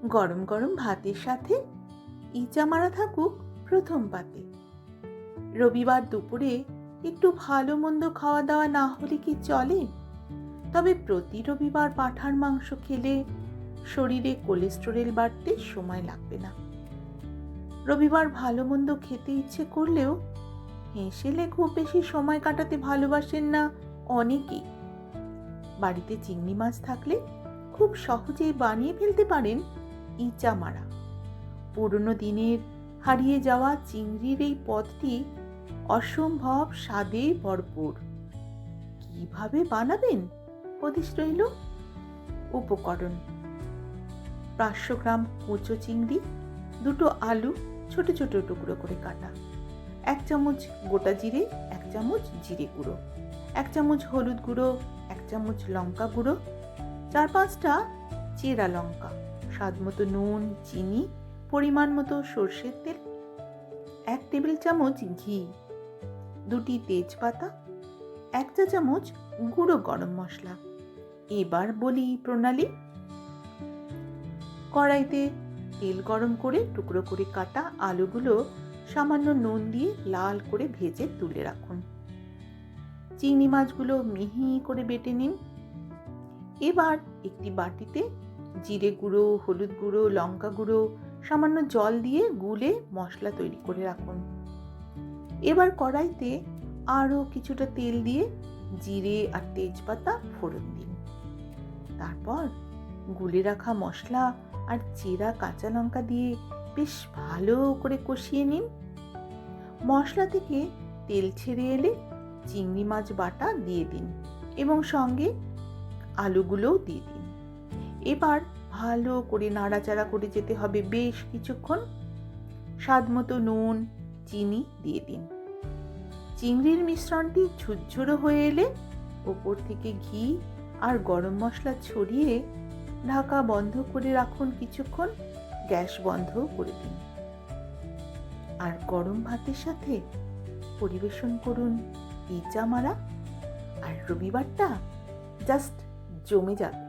গরম গরম ভাতের সাথে ইচা মারা থাকুক প্রথম পাতে। রবিবার দুপুরে একটু ভালো মন্দ খাওয়া দাওয়া না হলে কি চলে? তবে প্রতি রবিবার পাঁঠার মাংস খেলে শরীরে কোলেস্টেরল বাড়তে সময় লাগবে না। রবিবার ভালো মন্দ খেতে ইচ্ছে করলেও হেসেলে খুব বেশি সময় কাটাতে ভালোবাসেন না অনেকেই। বাড়িতে চিংড়ি মাছ থাকলে খুব সহজেই বানিয়ে ফেলতে পারেন ইচা মারা। পুরনো দিনের হারিয়ে যাওয়া চিংড়ির এই পদটি অসম্ভব স্বাদে ভরপুর। কিভাবে বানাবেন হদিস রইল। উপকরণ: 500 গ্রাম কুচো চিংড়ি, 2 আলু ছোট ছোট টুকরো করে কাটা, 1 চামচ গোটা জিরে, 1 চামচ জিরে গুঁড়ো, 1 চামচ হলুদ গুঁড়ো, 1 চামচ লঙ্কা গুঁড়ো, 4-5টা চেরা লঙ্কা, স্বাদ মতো নুন, চিনি, পরিমাণ মতো সর্ষের তেল, 1 টেবিল চামচ ঘি, 2টি তেজপাতা, 1 চা চামচ গুঁড়ো গরম মশলা। এবার বলি প্রণালী। কড়াইতে তেল গরম করে টুকরো করে কাটা আলুগুলো সামান্য নুন দিয়ে লাল করে ভেজে তুলে রাখুন। চিংড়ি মাছগুলো মিহি করে বেটে নিন। এবার একটি বাটিতে জিরে গুঁড়ো, হলুদ গুঁড়ো, লঙ্কা গুঁড়ো, সামান্য জল দিয়ে গুলে মশলা তৈরি করে রাখুন। এবার কড়াইতে আরও কিছুটা তেল দিয়ে জিরে আর তেজপাতা ফোড়ন দিন। তারপর গুলে রাখা মশলা আর চেরা কাঁচা লঙ্কা দিয়ে বেশ ভালো করে কষিয়ে নিন। মশলা থেকে তেল ছেড়ে এলে চিংড়ি মাছ বাটা দিয়ে দিন এবং সঙ্গে আলুগুলোও দিয়ে দিন। এবার ভালো করে নাড়াচাড়া করে যেতে হবে বেশ কিছুক্ষণ। স্বাদ মতো নুন, চিনি দিয়ে দিন। চিংড়ির মিশ্রণটি ঝুরঝুরো হয়ে এলে ওপর থেকে ঘি আর গরম মশলা ছড়িয়ে ঢাকা বন্ধ করে রাখুন কিছুক্ষণ। গ্যাস বন্ধ করে দিন আর গরম ভাতের সাথে পরিবেশন করুন ইচা মারা। আর রবিবারটা জাস্ট জমে যাবে।